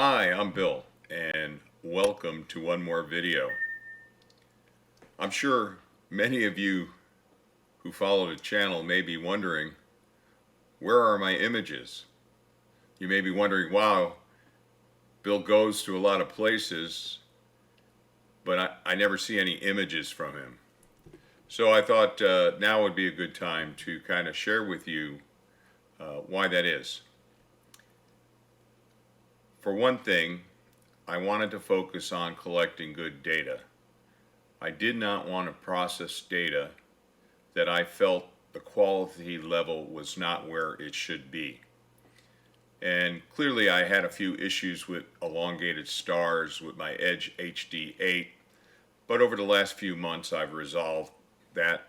Hi, I'm Bill, and welcome to one more video. I'm sure many of you who follow the channel may be wondering, where are my images? You may be wondering, wow, Bill goes to a lot of places, but I never see any images from him. So I thought now would be a good time to kind of share with you why that is. For one thing, I wanted to focus on collecting good data. I did not want to process data that I felt the quality level was not where it should be. And clearly I had a few issues with elongated stars with my Edge HD8, but over the last few months I've resolved that.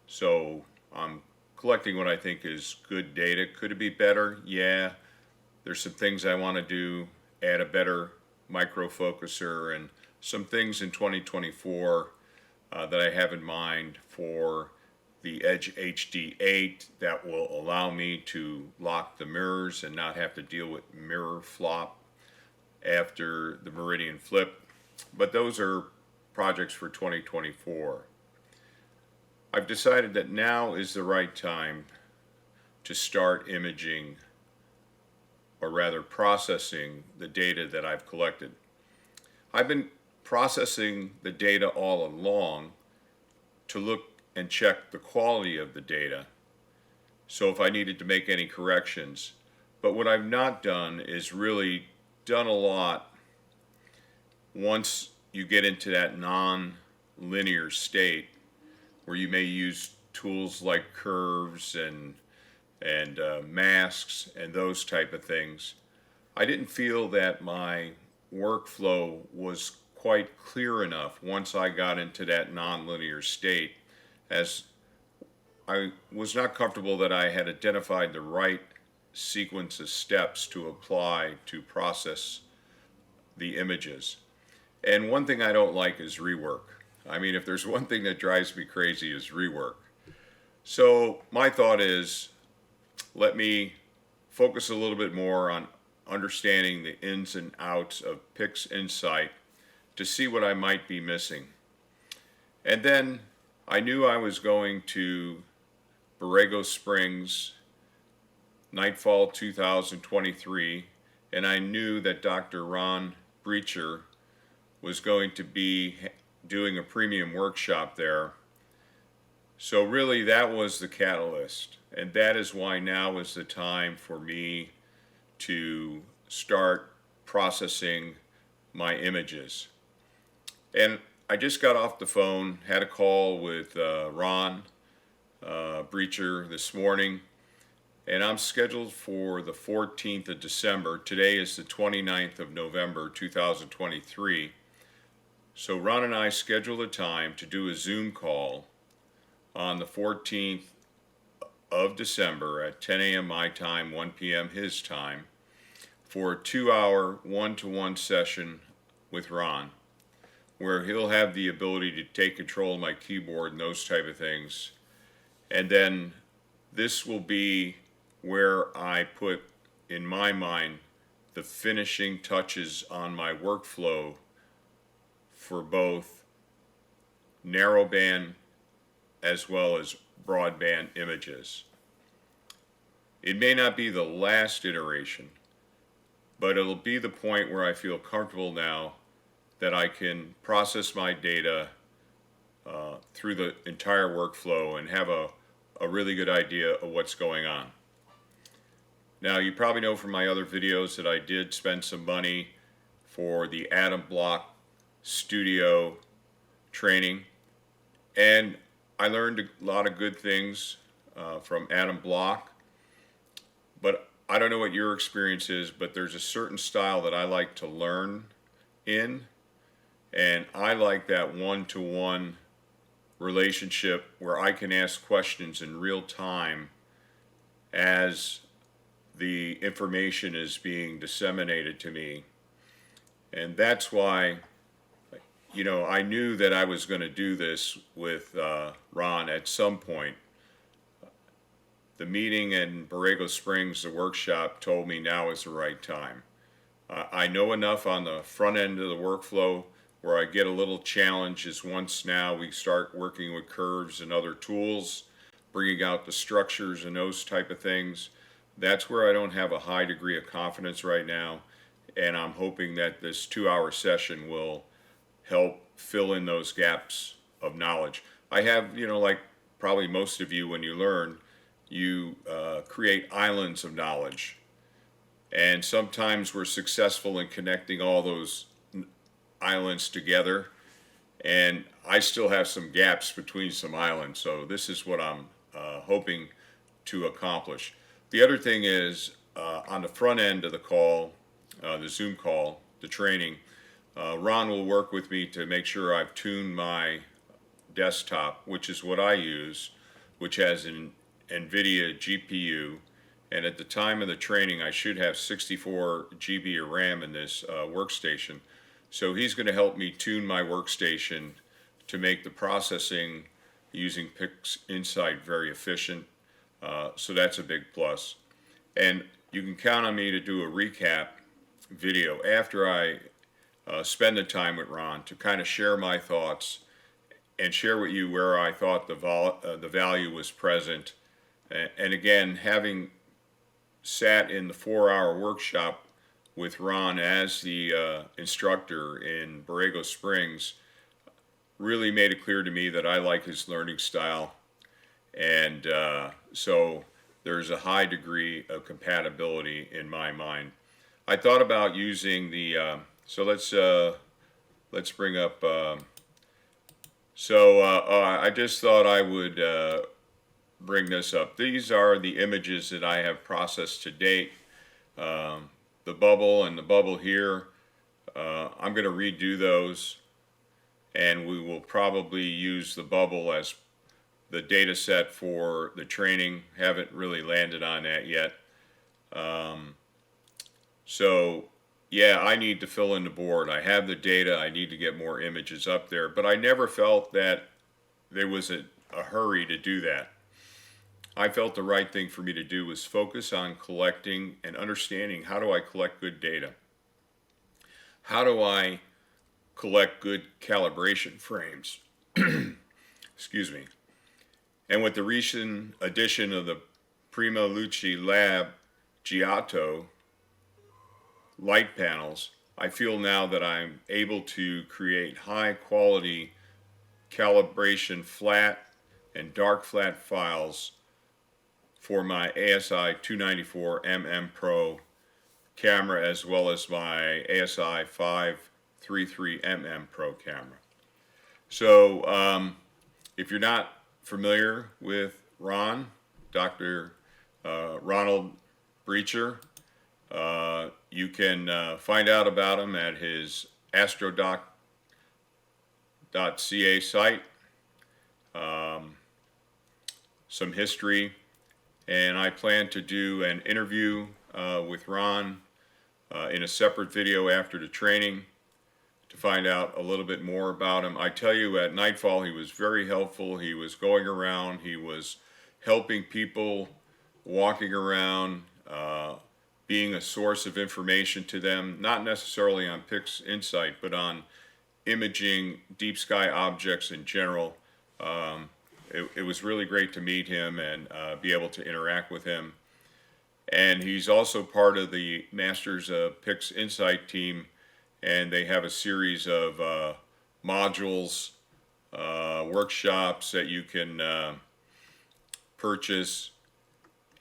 So I'm collecting what I think is good data. Could it be better? Yeah. There's some things I want to do, add a better micro focuser and some things in 2024 that I have in mind for the Edge HD8 that will allow me to lock the mirrors and not have to deal with mirror flop after the Meridian flip. But those are projects for 2024. I've decided that now is the right time to start imaging, or rather processing, the data that I've collected. I've been processing the data all along to look and check the quality of the data, so if I needed to make any corrections. But what I've not done is really done a lot once you get into that non-linear state where you may use tools like curves and masks and those type of things. I didn't feel that my workflow was quite clear enough once I got into that non-linear state, as I was not comfortable that I had identified the right sequence of steps to apply to process the images. And one thing I don't like is rework. I mean, if there's one thing that drives me crazy is rework. So my thought is, let me focus a little bit more on understanding the ins and outs of PixInsight to see what I might be missing. And then I knew I was going to Borrego Springs, Nightfall 2023, and I knew that Dr. Ron Breacher was going to be doing a premium workshop there. So really that was the catalyst, and that is why now is the time for me to start processing my images. And I just got off the phone, had a call with Ron Breacher this morning, and I'm scheduled for the 14th of December. Today is the 29th of November 2023. So Ron and I scheduled a time to do a Zoom call on the 14th of December at 10 a.m. my time, 1 p.m. his time, for a 2-hour one-to-one session with Ron, where he'll have the ability to take control of my keyboard and those type of things. And then this will be where I put, in my mind, the finishing touches on my workflow for both narrowband as well as broadband images. It may not be the last iteration, but it'll be the point where I feel comfortable now that I can process my data through the entire workflow and have a really good idea of what's going on. Now, you probably know from my other videos that I did spend some money for the Atom Block Studio training, and I learned a lot of good things from Atom Block, but I don't know what your experience is, but there's a certain style that I like to learn in, and I like that one-to-one relationship where I can ask questions in real time as the information is being disseminated to me. And that's why, you know, I knew that I was going to do this with Ron at some point. The meeting in Borrego Springs, the workshop, told me now is the right time. I know enough on the front end of the workflow where I get a little challenge is once now we start working with curves and other tools, bringing out the structures and those type of things. That's where I don't have a high degree of confidence right now, and I'm hoping that this 2-hour session will help fill in those gaps of knowledge. I have, like probably most of you, when you learn, you create islands of knowledge. And sometimes we're successful in connecting all those islands together. And I still have some gaps between some islands. So this is what I'm hoping to accomplish. The other thing is on the front end of the call, the Zoom call, the training, Ron will work with me to make sure I've tuned my desktop, which is what I use, which has an NVIDIA GPU. And at the time of the training, I should have 64 GB of RAM in this workstation. So he's going to help me tune my workstation to make the processing using PixInsight very efficient. So that's a big plus. And you can count on me to do a recap video after I spend the time with Ron to kind of share my thoughts and share with you where I thought the value was present. And again, having sat in the 4-hour workshop with Ron as the instructor in Borrego Springs really made it clear to me that I like his learning style. And so there's a high degree of compatibility in my mind. I thought about using the, so let's bring up, I just thought I would bring this up. These are the images that I have processed to date. The bubble and the bubble here, I'm going to redo those, and we will probably use the bubble as the data set for the training. Haven't really landed on that yet. So yeah, I need to fill in the board. I have the data. I need to get more images up there, but I never felt that there was a hurry to do that. I felt the right thing for me to do was focus on collecting and understanding how do I collect good data? How do I collect good calibration frames? Excuse me. And with the recent addition of the Prima Luce Lab Giotto light panels, I feel now that I'm able to create high quality calibration flat and dark flat files for my ASI 294mm Pro camera, as well as my ASI 533mm Pro camera. So if you're not familiar with Ron, Dr. Ronald Breacher, you can find out about him at his astrodoc.ca site. Some history, and I plan to do an interview with Ron in a separate video after the training to find out a little bit more about him. I tell you, at Nightfall he was very helpful. He was going around, he was helping people, walking around, being a source of information to them, not necessarily on PixInsight, but on imaging deep sky objects in general. It was really great to meet him and be able to interact with him. And he's also part of the Masters of PixInsight team, and they have a series of modules, workshops that you can purchase.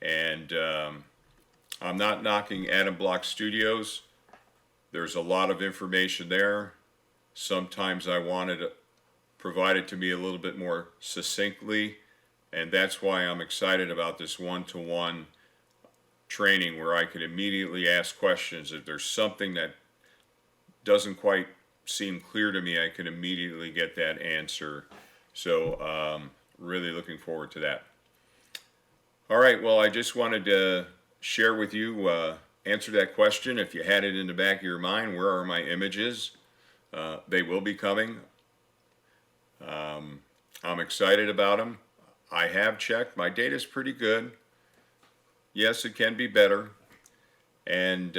And I'm not knocking Atom Block Studios. There's a lot of information there. Sometimes I wanted it provided to me a little bit more succinctly, and that's why I'm excited about this one-to-one training where I can immediately ask questions. If there's something that doesn't quite seem clear to me, I can immediately get that answer. So really looking forward to that. All right, well, I just wanted to share with you, answer that question. If you had it in the back of your mind, where are my images? They will be coming. I'm excited about them. I have checked. My data is pretty good. Yes, it can be better. And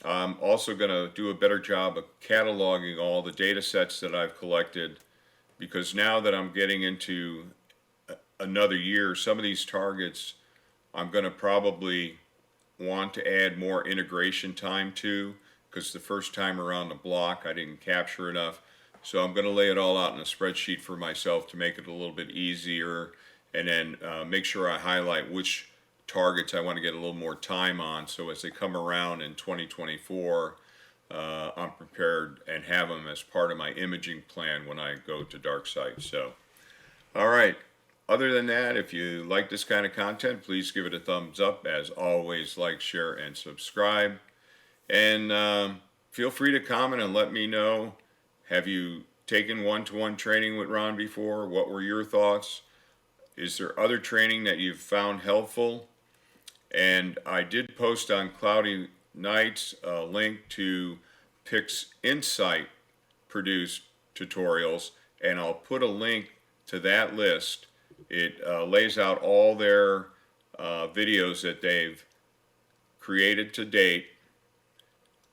I'm also going to do a better job of cataloging all the data sets that I've collected, because now that I'm getting into another year, some of these targets I'm going to probably want to add more integration time to, because the first time around the block I didn't capture enough. So I'm going to lay it all out in a spreadsheet for myself to make it a little bit easier, and then make sure I highlight which targets I want to get a little more time on, so as they come around in 2024, I'm prepared and have them as part of my imaging plan when I go to dark site. So, all right. Other than that, if you like this kind of content, please give it a thumbs up. As always, like, share, and subscribe. And feel free to comment and let me know, have you taken one-to-one training with Ron before? What were your thoughts? Is there other training that you've found helpful? And I did post on Cloudy Nights a link to PixInsight produced tutorials, and I'll put a link to that list. It lays out all their videos that they've created to date,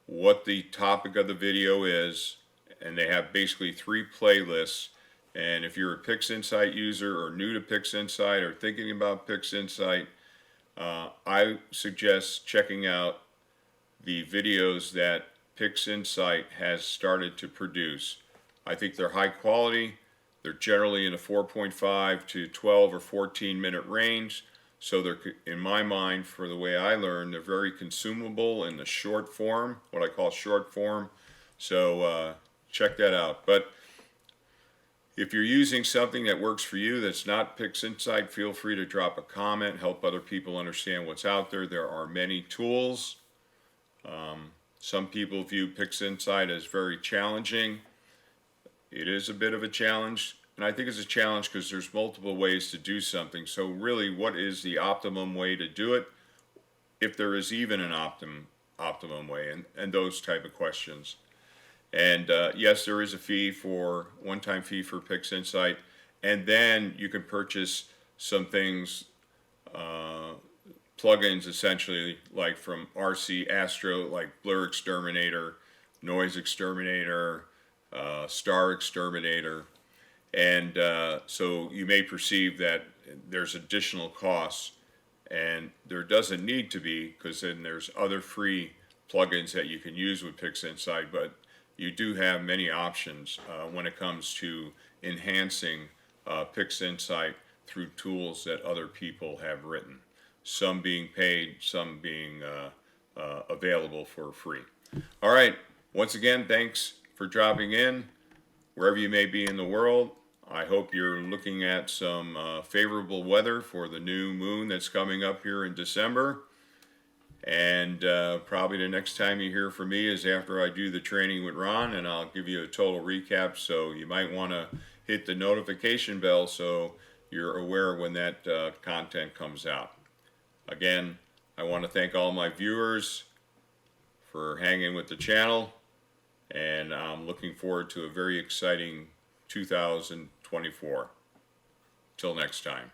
what the topic of the video is, and they have basically 3 playlists. And if you're a PixInsight user or new to PixInsight or thinking about PixInsight, I suggest checking out the videos that PixInsight has started to produce. I think they're high quality. They're generally in a 4.5 to 12 or 14 minute range. So they're, in my mind, for the way I learn, they're very consumable in the short form, what I call short form. So check that out. But if you're using something that works for you that's not PixInsight, feel free to drop a comment, help other people understand what's out there. There are many tools. Some people view PixInsight as very challenging. It is a bit of a challenge, and I think it's a challenge because there's multiple ways to do something. So really, what is the optimum way to do it, if there is even an optimum way, and those type of questions. And yes, there is a one-time fee for PixInsight, and then you can purchase some things, plugins essentially, like from RC Astro, like Blur Exterminator, Noise Exterminator, Star Exterminator. And so you may perceive that there's additional costs, and there doesn't need to be, because then there's other free plugins that you can use with PixInsight. But you do have many options when it comes to enhancing PixInsight through tools that other people have written, some being paid, some being available for free. All right, once again, thanks for dropping in wherever you may be in the world. I hope you're looking at some favorable weather for the new moon that's coming up here in December. And probably the next time you hear from me is after I do the training with Ron, and I'll give you a total recap. So you might want to hit the notification bell so you're aware when that content comes out. Again, I want to thank all my viewers for hanging with the channel, and I'm looking forward to a very exciting 2024. Till next time.